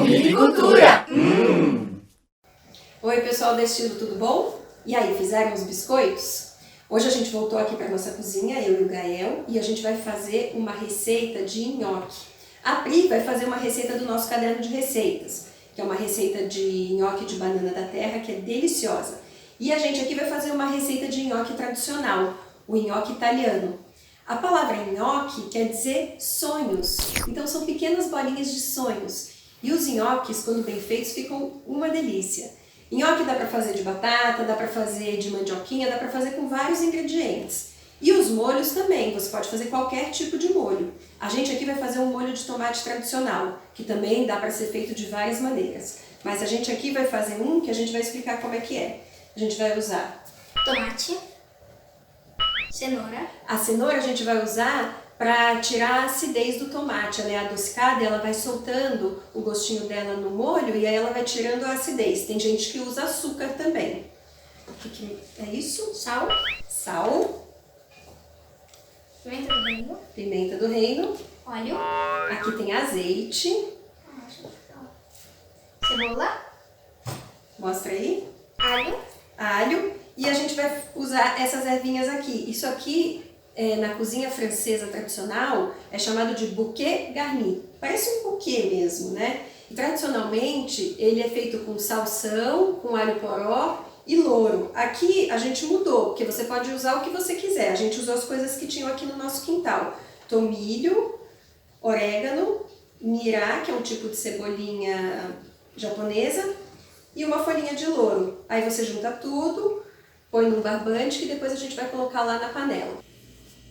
Comida e cultura! Oi pessoal da Estilo, tudo bom? E aí, fizeram os biscoitos? Hoje a gente voltou aqui para nossa cozinha, eu e o Gael, e a gente vai fazer uma receita de nhoque. A Pri vai fazer uma receita do nosso caderno de receitas, que é uma receita de nhoque de banana da terra, que é deliciosa. E a gente aqui vai fazer uma receita de nhoque tradicional, o nhoque italiano. A palavra nhoque quer dizer sonhos, então são pequenas bolinhas de sonhos. E os nhoques, quando bem feitos, ficam uma delícia. Nhoque dá para fazer de batata, dá para fazer de mandioquinha, dá para fazer com vários ingredientes. E os molhos também, você pode fazer qualquer tipo de molho. A gente aqui vai fazer um molho de tomate tradicional, que também dá para ser feito de várias maneiras. Mas a gente aqui vai fazer um que a gente vai explicar como é que é. A gente vai usar tomate, cenoura. A cenoura a gente vai usar para tirar a acidez do tomate. Ela é adocicada e ela vai soltando o gostinho dela no molho e aí ela vai tirando a acidez. Tem gente que usa açúcar também. É isso? Sal. Sal. Pimenta do reino. Pimenta do reino. Óleo. Aqui tem azeite. Cebola. Mostra aí. Alho. Alho. E a gente vai usar essas ervinhas aqui. Isso aqui, na cozinha francesa tradicional, é chamado de bouquet garni. Parece um buquê mesmo, né? E, tradicionalmente, ele é feito com salsão, com alho poró e louro. Aqui a gente mudou, porque você pode usar o que você quiser. A gente usou as coisas que tinham aqui no nosso quintal. Tomilho, orégano, nirá, que é um tipo de cebolinha japonesa, e uma folhinha de louro. Aí você junta tudo, põe num barbante que depois a gente vai colocar lá na panela.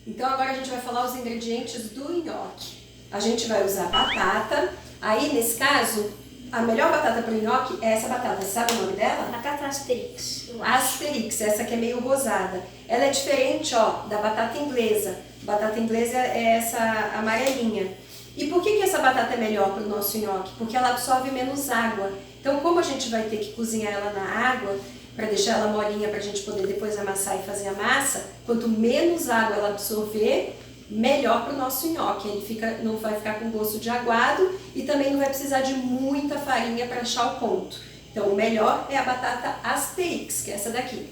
Então agora a gente vai falar os ingredientes do nhoque. A gente vai usar batata. Aí nesse caso, a melhor batata para o nhoque é essa batata. Sabe o nome dela? Batata Asterix. Asterix, essa que é meio rosada. Ela é diferente, ó, da batata inglesa. Batata inglesa é essa amarelinha. E por que essa batata é melhor para o nosso nhoque? Porque ela absorve menos água. Então, como a gente vai ter que cozinhar ela na água, para deixar ela molinha para a gente poder depois amassar e fazer a massa, quanto menos água ela absorver, melhor para o nosso nhoque. Ele não vai ficar com gosto de aguado e também não vai precisar de muita farinha para achar o ponto. Então, o melhor é a batata Asterix, que é essa daqui.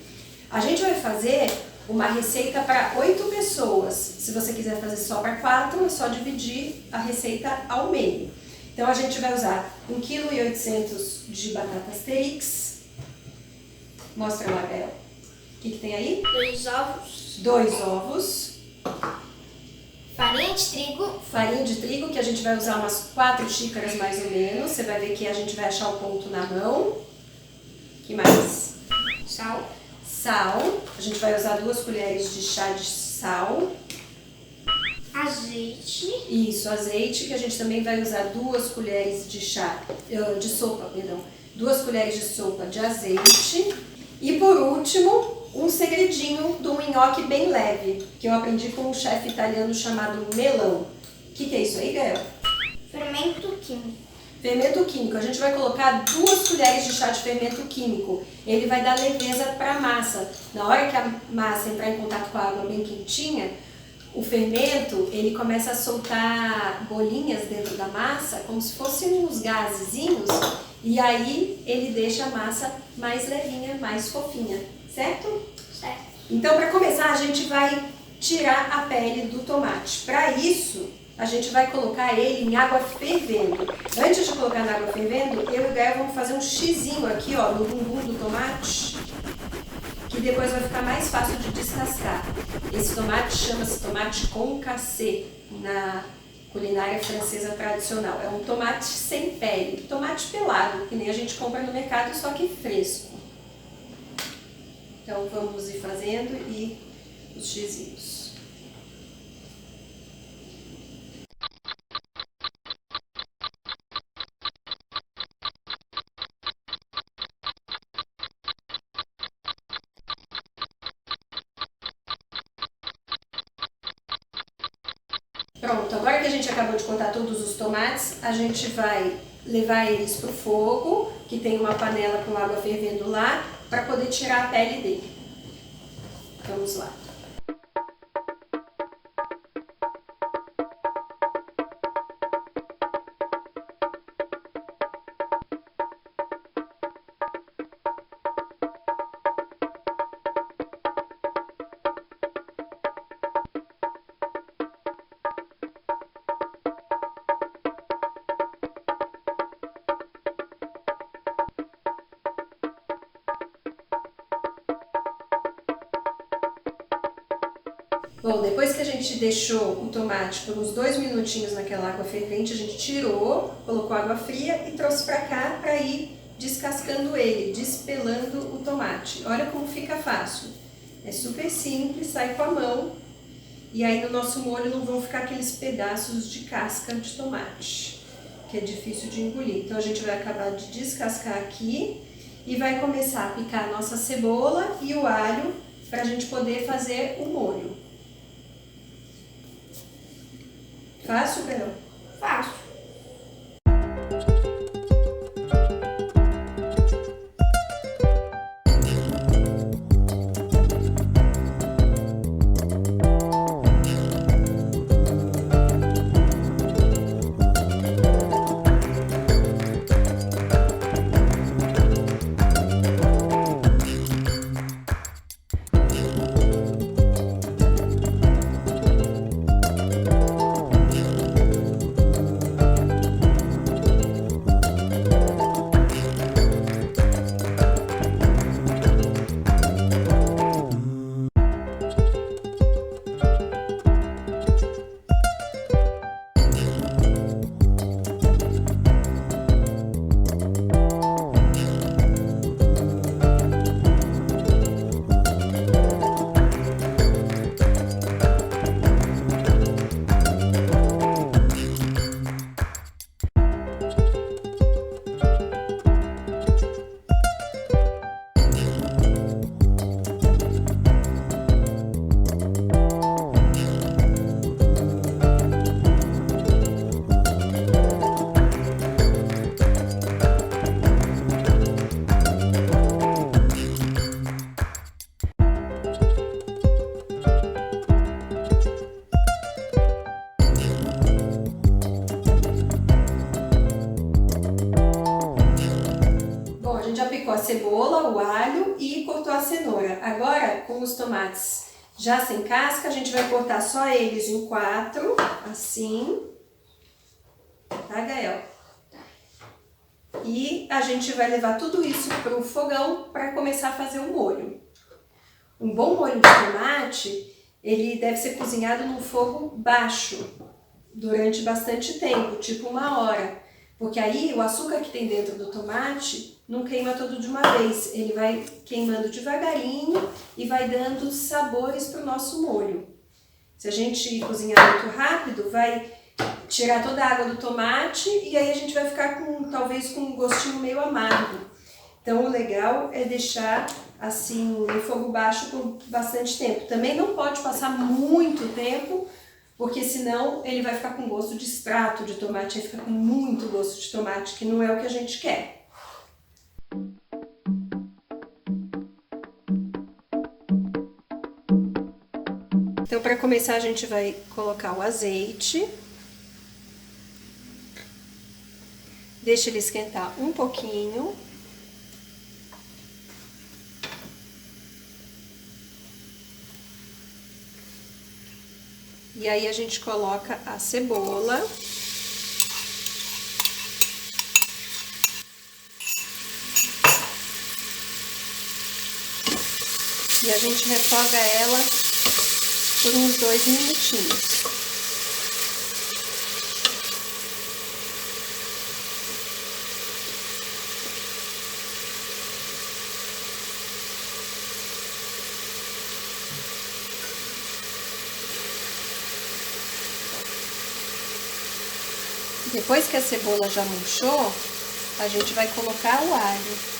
A gente vai fazer uma receita para 8 pessoas. Se você quiser fazer só para 4, é só dividir a receita ao meio. Então, a gente vai usar 1,8 kg de batata Asterix. Mostra lá, Gael. O que tem aí? 2 ovos. 2 ovos. Farinha de trigo. Farinha de trigo, que a gente vai usar umas 4 xícaras mais ou menos. Você vai ver que a gente vai achar o ponto na mão. Que mais? Sal. Sal. A gente vai usar 2 colheres de chá de sal. Azeite. Isso, azeite, que a gente também vai usar 2 colheres de sopa, perdão. 2 colheres de sopa de azeite. E por último, um segredinho de um nhoque bem leve, que eu aprendi com um chefe italiano chamado Melão. O que é isso aí, Gael? Fermento químico. Fermento químico. A gente vai colocar 2 colheres de chá de fermento químico. Ele vai dar leveza para a massa. Na hora que a massa entrar em contato com a água bem quentinha, o fermento, ele começa a soltar bolinhas dentro da massa, como se fossem uns gasezinhos, e aí ele deixa a massa mais levinha, mais fofinha, certo? Certo. Então, para começar, a gente vai tirar a pele do tomate. Para isso, a gente vai colocar ele em água fervendo. Antes de colocar na água fervendo, eu e o Gael vamos fazer um xizinho aqui, ó, no bumbum do tomate, que depois vai ficar mais fácil de descascar. Esse tomate chama-se tomate concassé na culinária francesa tradicional. É um tomate sem pele, tomate pelado, que nem a gente compra no mercado, só que fresco. Então vamos ir fazendo e os xizinhos. Pronto, agora que a gente acabou de cortar todos os tomates, a gente vai levar eles para o fogo, que tem uma panela com água fervendo lá, para poder tirar a pele dele. Vamos lá. Bom, depois que a gente deixou o tomate por uns 2 minutinhos naquela água fervente, a gente tirou, colocou água fria e trouxe para cá para ir descascando ele, despelando o tomate. Olha como fica fácil. É super simples, sai com a mão. E aí no nosso molho não vão ficar aqueles pedaços de casca de tomate, que é difícil de engolir. Então a gente vai acabar de descascar aqui e vai começar a picar a nossa cebola e o alho para a gente poder fazer o molho. Fácil, Carol? Fácil. A cebola, o alho e cortou a cenoura. Agora, com os tomates já sem casca, a gente vai cortar só eles em 4, assim, tá, Gael? E a gente vai levar tudo isso para o fogão para começar a fazer o molho. Um bom molho de tomate, ele deve ser cozinhado num fogo baixo durante bastante tempo, tipo 1 hora, porque aí o açúcar que tem dentro do tomate não queima todo de uma vez, ele vai queimando devagarinho e vai dando sabores para o nosso molho. Se a gente cozinhar muito rápido, vai tirar toda a água do tomate e aí a gente vai ficar talvez com um gostinho meio amargo. Então o legal é deixar assim no fogo baixo por bastante tempo. Também não pode passar muito tempo, porque senão ele vai ficar com gosto de extrato de tomate, vai ficar com muito gosto de tomate, que não é o que a gente quer. Então, para começar, a gente vai colocar o azeite. Deixa ele esquentar um pouquinho. E aí a gente coloca a cebola. E a gente refoga ela por uns 2 minutinhos. Depois que a cebola já murchou, a gente vai colocar o alho.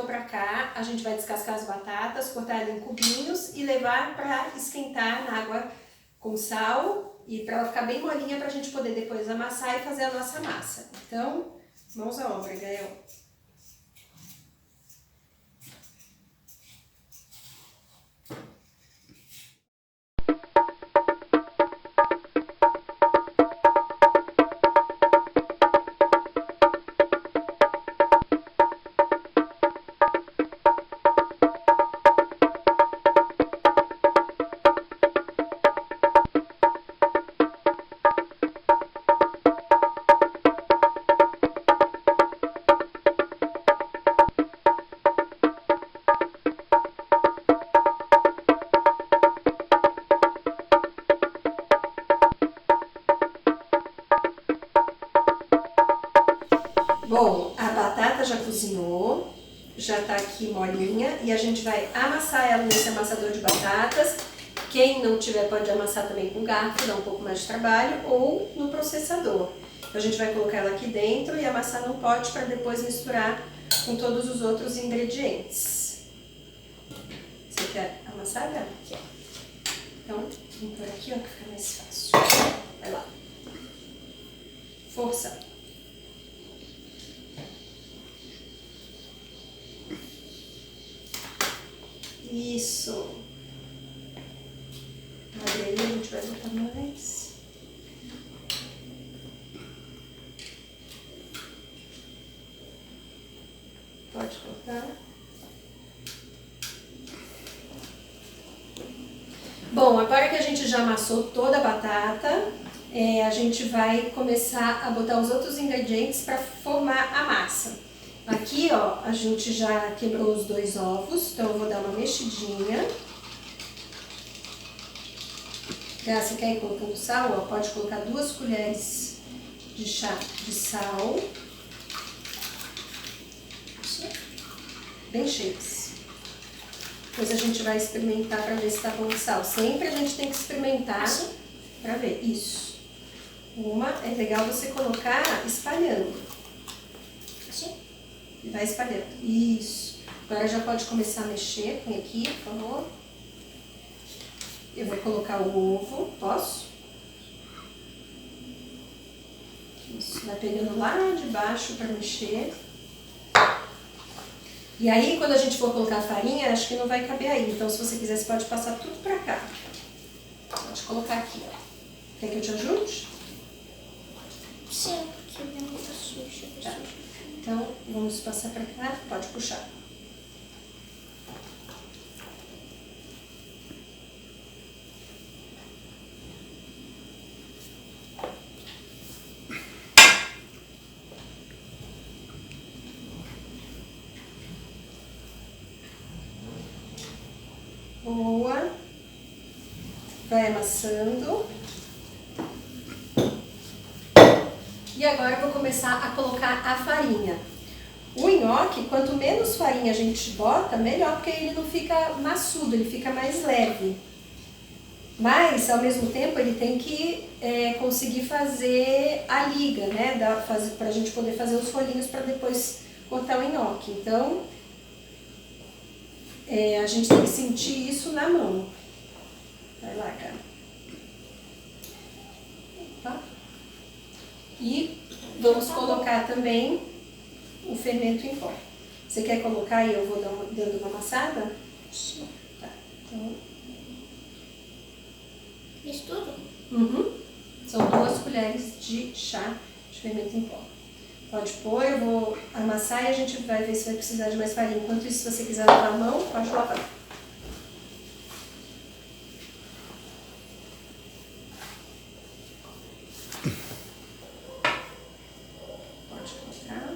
voltou pra cá, a gente vai descascar as batatas, cortar ela em cubinhos e levar pra esquentar na água com sal e pra ela ficar bem molinha pra gente poder depois amassar e fazer a nossa massa. Então, mãos à obra, Gael. Bom, a batata já cozinhou, já tá aqui molinha e a gente vai amassar ela nesse amassador de batatas. Quem não tiver pode amassar também com garfo, dá um pouco mais de trabalho, ou no processador. A gente vai colocar ela aqui dentro e amassar no pote para depois misturar com todos os outros ingredientes. Você quer amassar, Gabi? Quero. Então, vamos por aqui, ó, que fica mais fácil. Vai lá. Força. Isso. Olha aí, a gente vai botar mais. Pode colocar. Bom, agora que a gente já amassou toda a batata, a gente vai começar a botar os outros ingredientes para formar a massa. Aqui, ó, a gente já quebrou os 2 ovos, então eu vou dar uma mexidinha. Você quer ir colocando sal? Ó, pode colocar 2 colheres de chá de sal. Bem cheias. Depois a gente vai experimentar para ver se tá bom o sal. Sempre a gente tem que experimentar para ver. Isso. Uma, é legal você colocar espalhando. Assim? E vai espalhando. Isso. Agora já pode começar a mexer. Põe aqui, por favor. Eu vou colocar o ovo. Posso? Isso. Vai pegando lá de baixo para mexer. E aí, quando a gente for colocar a farinha, acho que não vai caber aí. Então, se você quiser, você pode passar tudo pra cá. Pode colocar aqui, ó. Quer que eu te ajude? Sim, porque minha mão tá suja. Tá. Então, vamos passar pra cá. Pode puxar. Boa. Vai amassando. E agora eu vou começar a colocar a farinha. O nhoque, quanto menos farinha a gente bota, melhor, porque ele não fica maçudo, ele fica mais leve. Mas, ao mesmo tempo, ele tem que conseguir fazer a liga, né? Pra gente poder fazer os rolinhos para depois cortar o nhoque. Então, a gente tem que sentir isso na mão. Vai lá, cara. Opa. E vamos colocar também o fermento em pó. Você quer colocar e eu vou dando uma amassada? Sim. Tá. Então... Isso tudo? Uhum. São 2 colheres de chá de fermento em pó. Pode pôr, eu vou amassar e a gente vai ver se vai precisar de mais farinha. Enquanto isso, se você quiser lavar a mão, pode lavar. Pode colocar.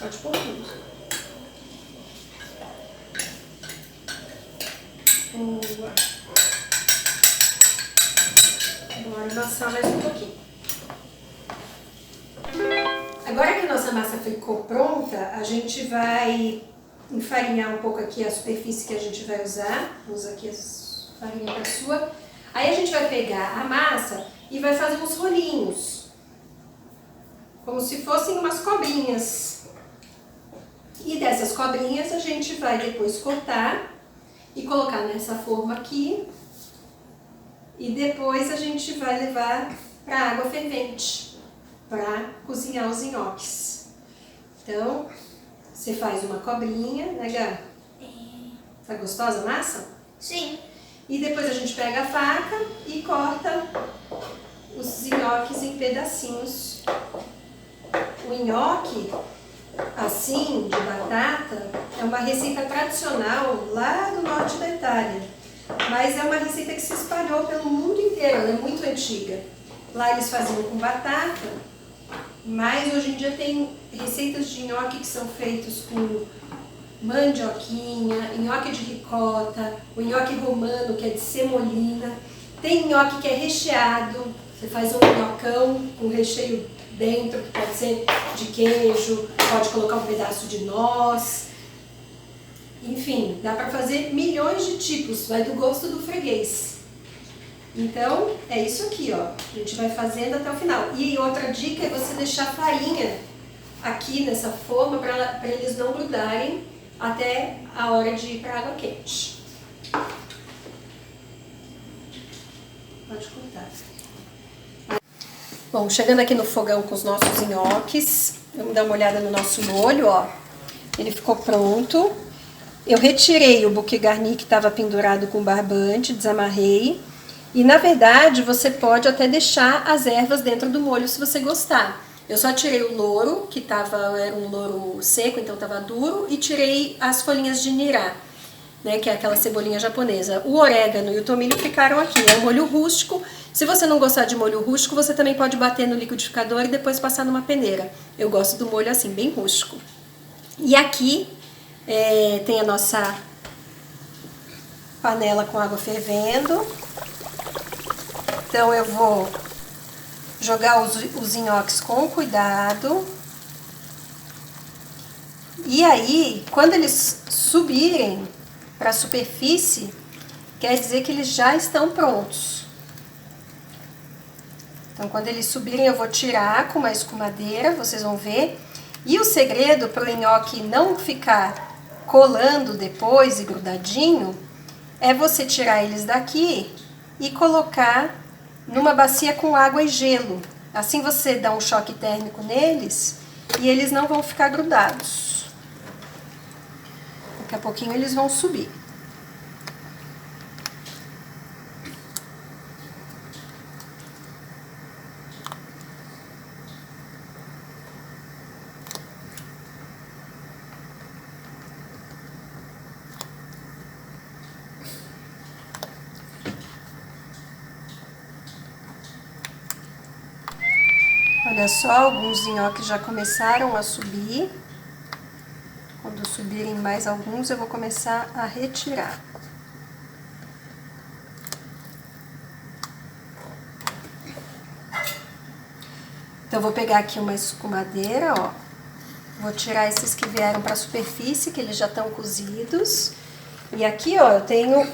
Pode pôr tudo. Boa. Agora amassar mais um pouquinho. Agora que a nossa massa ficou pronta, a gente vai enfarinhar um pouco aqui a superfície que a gente vai usar. Usa aqui a farinha para sua. Aí a gente vai pegar a massa e vai fazer uns rolinhos. como se fossem umas cobrinhas. E dessas cobrinhas a gente vai depois cortar e colocar nessa forma aqui. E depois a gente vai levar para água fervente, para cozinhar os nhoques. Então, você faz uma cobrinha, né, Gá? Tá gostosa a massa? Sim. E depois a gente pega a faca e corta os nhoques em pedacinhos. O nhoque, assim, de batata, é uma receita tradicional lá do norte da Itália. Mas é uma receita que se espalhou pelo mundo inteiro, ela é muito antiga. Lá eles faziam com batata, mas hoje em dia tem receitas de nhoque que são feitos com mandioquinha, nhoque de ricota, o nhoque romano que é de semolina. Tem nhoque que é recheado, você faz um nhocão com recheio dentro, que pode ser de queijo, pode colocar um pedaço de noz. Enfim, dá para fazer milhões de tipos, vai do gosto do freguês. Então, é isso aqui, ó. A gente vai fazendo até o final. E outra dica é você deixar a farinha aqui nessa forma para eles não grudarem até a hora de ir para a água quente. Pode cortar. Bom, chegando aqui no fogão com os nossos nhoques, vamos dar uma olhada no nosso molho, ó. Ele ficou pronto. Eu retirei o buquê garni que estava pendurado com barbante, desamarrei. E na verdade você pode até deixar as ervas dentro do molho se você gostar. Eu só tirei o louro, que era um louro seco, então estava duro, e tirei as folhinhas de nirá, né, que é aquela cebolinha japonesa. O orégano e o tomilho ficaram aqui. É um molho rústico. Se você não gostar de molho rústico, você também pode bater no liquidificador e depois passar numa peneira. Eu gosto do molho assim, bem rústico. E aqui tem a nossa panela com água fervendo. Então eu vou jogar os nhoques com cuidado. E aí, quando eles subirem para a superfície, quer dizer que eles já estão prontos. Então, quando eles subirem, eu vou tirar com uma escumadeira, vocês vão ver. E o segredo para o nhoque não ficar colando depois e grudadinho é você tirar eles daqui e colocar numa bacia com água e gelo. Assim você dá um choque térmico neles e eles não vão ficar grudados. Daqui a pouquinho eles vão subir. Olha só, alguns nhoques já começaram a subir. Quando subirem mais alguns, eu vou começar a retirar. Então, eu vou pegar aqui uma escumadeira, ó. Vou tirar esses que vieram para a superfície, que eles já estão cozidos. E aqui, ó, eu tenho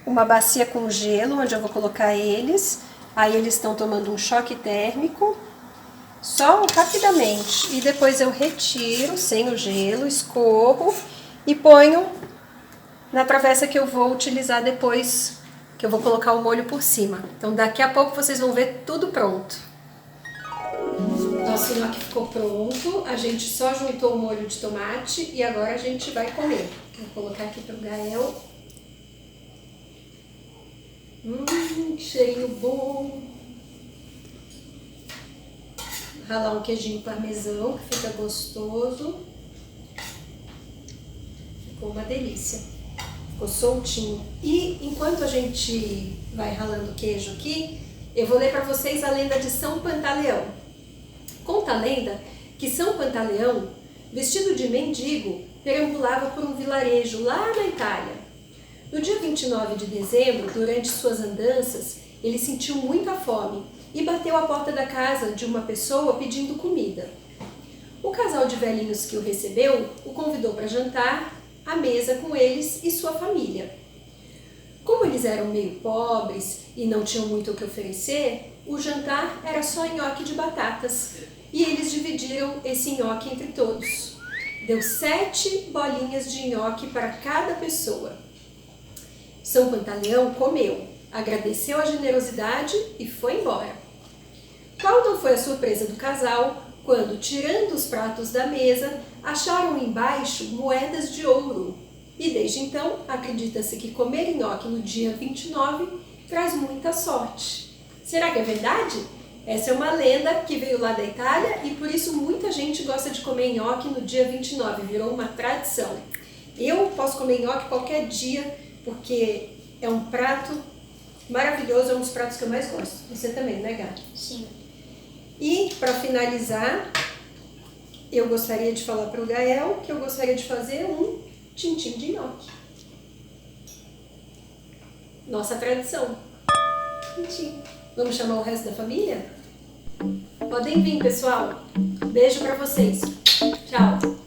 uma bacia com gelo, onde eu vou colocar eles. Aí eles estão tomando um choque térmico. Só rapidamente, e depois eu retiro sem o gelo, escorro e ponho na travessa que eu vou utilizar depois, que eu vou colocar o molho por cima. Então daqui a pouco vocês vão ver tudo pronto. Nosso nhoque ficou pronto, a gente só juntou o molho de tomate e agora a gente vai comer. Vou colocar aqui pro Gael. Que cheirinho bom! Ralar um queijinho parmesão, que fica gostoso. Ficou uma delícia. Ficou soltinho. E enquanto a gente vai ralando o queijo aqui, eu vou ler para vocês a lenda de São Pantaleão. Conta a lenda que São Pantaleão, vestido de mendigo, perambulava por um vilarejo lá na Itália. No dia 29 de dezembro, durante suas andanças, ele sentiu muita fome e bateu à porta da casa de uma pessoa pedindo comida. O casal de velhinhos que o recebeu o convidou para jantar à mesa com eles e sua família. Como eles eram meio pobres e não tinham muito o que oferecer, o jantar era só nhoque de batatas e eles dividiram esse nhoque entre todos. Deu 7 bolinhas de nhoque para cada pessoa. São Pantaleão comeu, agradeceu a generosidade e foi embora. Qual não foi a surpresa do casal quando, tirando os pratos da mesa, acharam embaixo moedas de ouro? E desde então, acredita-se que comer nhoque no dia 29 traz muita sorte. Será que é verdade? Essa é uma lenda que veio lá da Itália e por isso muita gente gosta de comer nhoque no dia 29, virou uma tradição. Eu posso comer nhoque qualquer dia porque é um prato maravilhoso, é um dos pratos que eu mais gosto. Você também, né, Gá? Sim. E para finalizar, eu gostaria de falar para o Gael que eu gostaria de fazer um tintim de nhoque. Nossa tradição. Tintim. Vamos chamar o resto da família? Podem vir, pessoal. Beijo para vocês. Tchau.